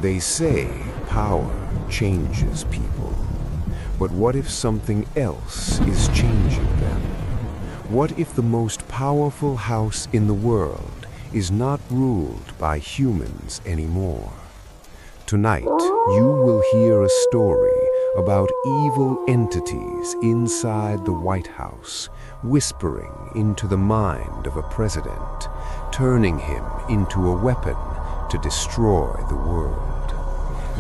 They say power changes people. But what if something else is changing them? What if the most powerful house in the world is not ruled by humans anymore? Tonight, you will hear a story about evil entities inside the White House, whispering into the mind of a president, turning him into a weapon to destroy the world.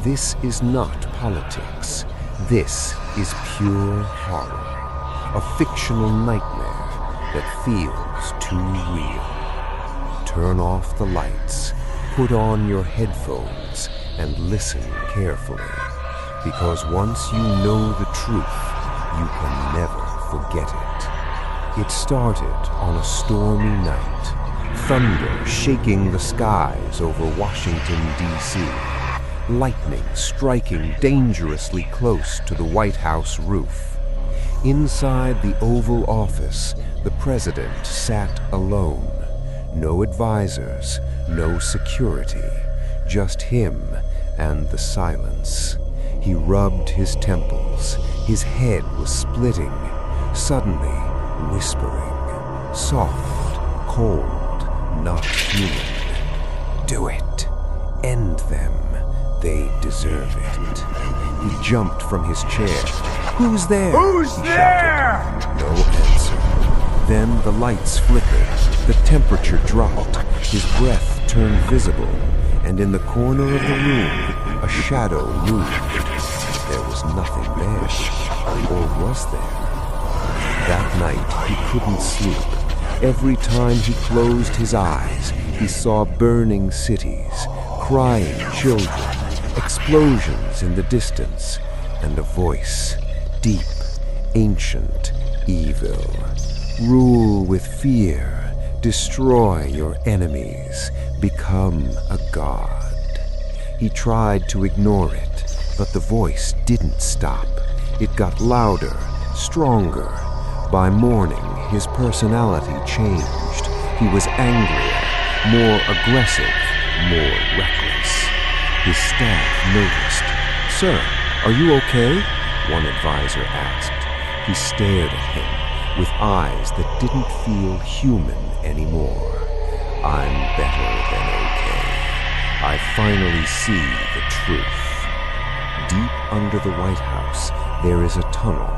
This is not politics. This is pure horror, a fictional nightmare that feels too real. Turn off the lights, put on your headphones, and listen carefully, because once you know the truth, you can never forget it. It started on a stormy night, thunder shaking the skies over Washington, D.C., lightning striking dangerously close to the White House roof. Inside the Oval Office, the president sat alone. No advisors, no security, just him and the silence. He rubbed his temples. His head was splitting, suddenly whispering, soft, cold, not human. Do it. End them. They deserve it. He jumped from his chair. Who's there? Who's he there? shouted. No answer. Then the lights flickered. The temperature dropped. His breath turned visible. And in the corner of the room, a shadow moved. There was nothing there. Or was there? That night, he couldn't sleep. Every time he closed his eyes, he saw burning cities, crying children, explosions in the distance, and a voice, deep, ancient, evil. Rule with fear, destroy your enemies, become a god. He tried to ignore it, but the voice didn't stop. It got louder, stronger. By morning, his personality changed. He was angrier, more aggressive, more reckless. His staff noticed. "Sir, are you okay?" one advisor asked. He stared at him with eyes that didn't feel human anymore. "I'm better than okay. I finally see the truth." Deep under the White House, there is a tunnel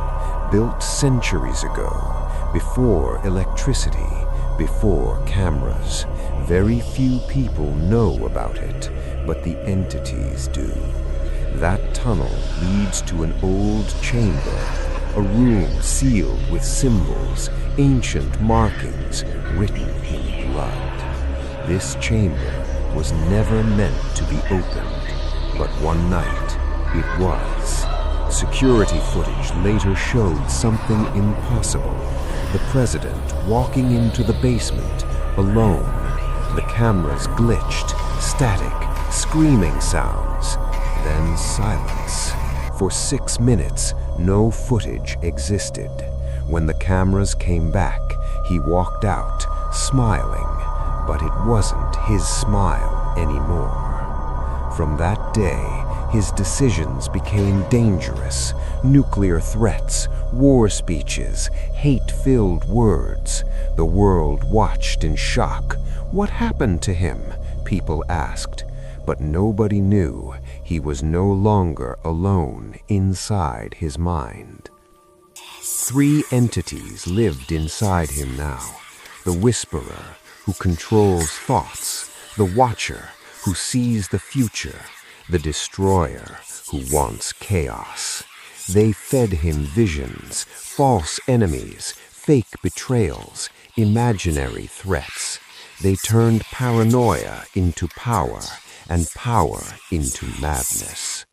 built centuries ago, before electricity, before cameras. Very few people know about it, but the entities do. That tunnel leads to an old chamber, a room sealed with symbols, ancient markings written in blood. This chamber was never meant to be opened, but one night it was. Security footage later showed something impossible. The president walking into the basement, alone. The cameras glitched, static, screaming sounds, then silence. For 6 minutes, no footage existed. When the cameras came back, he walked out, smiling, but it wasn't his smile anymore. From that day, his decisions became dangerous. Nuclear threats, war speeches, hate-filled words. The world watched in shock. What happened to him? People asked. But nobody knew he was no longer alone inside his mind. 3 entities lived inside him now. The Whisperer, who controls thoughts. The Watcher, who sees the future. The Destroyer, who wants chaos. They fed him visions, false enemies, fake betrayals, imaginary threats. They turned paranoia into power, and power into madness.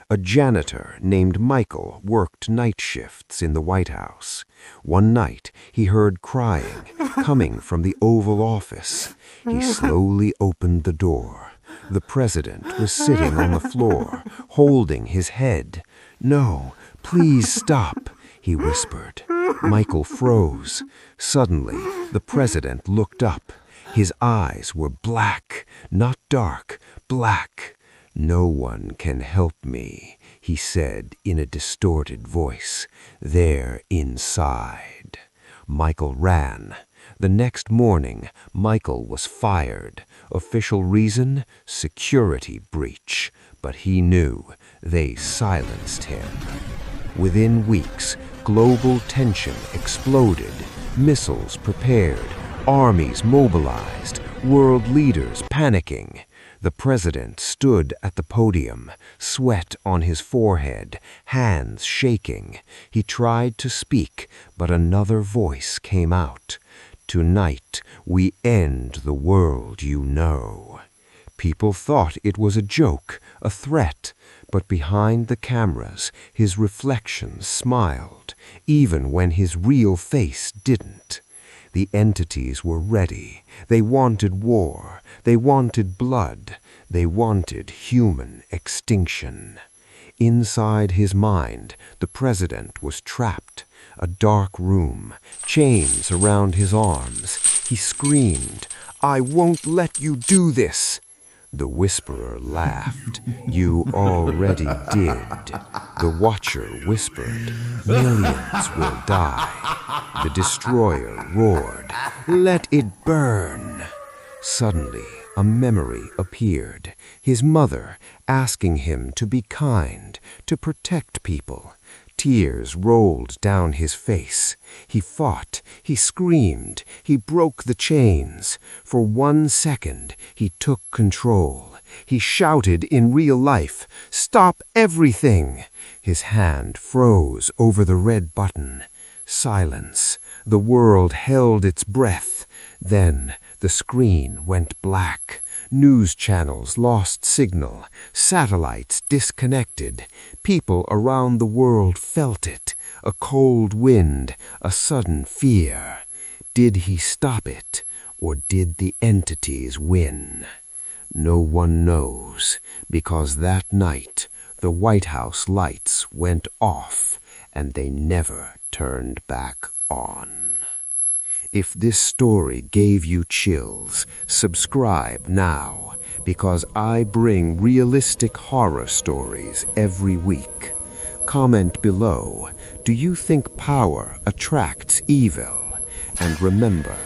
A janitor named Michael worked night shifts in the White House. One night, he heard crying coming from the Oval Office. He slowly opened the door. The president was sitting on the floor, holding his head. "No, please stop," he whispered. Michael froze. Suddenly, the president looked up. His eyes were black, not dark, black. "No one can help me," he said in a distorted voice. "They're inside." Michael ran. The next morning, Michael was fired. Official reason? Security breach. But he knew they silenced him. Within weeks, global tension exploded. Missiles prepared. Armies mobilized. World leaders panicking. The president stood at the podium, sweat on his forehead, hands shaking. He tried to speak, but another voice came out. "Tonight, we end the world you know." People thought it was a joke, a threat, but behind the cameras, his reflection smiled, even when his real face didn't. The entities were ready. They wanted war. They wanted blood. They wanted human extinction. Inside his mind, the president was trapped. A dark room, chains around his arms. He screamed, "I won't let you do this!" The whisperer laughed. "You already did." The watcher whispered, "Millions will die." The destroyer roared, "Let it burn." Suddenly, a memory appeared. His mother asking him to be kind, to protect people. Tears rolled down his face. He fought, he screamed, he broke the chains. For 1 second, he took control. He shouted in real life, "Stop everything!" His hand froze over the red button. Silence. The world held its breath. Then the screen went black. News channels lost signal. Satellites disconnected. People around the world felt it. A cold wind, a sudden fear. Did he stop it, or did the entities win? No one knows, because that night the White House lights went off and they never turned back on. If this story gave you chills, subscribe now, because I bring realistic horror stories every week. Comment below, do you think power attracts evil? And remember,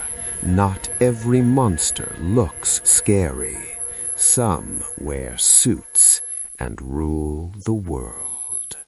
not every monster looks scary. Some wear suits and rule the world.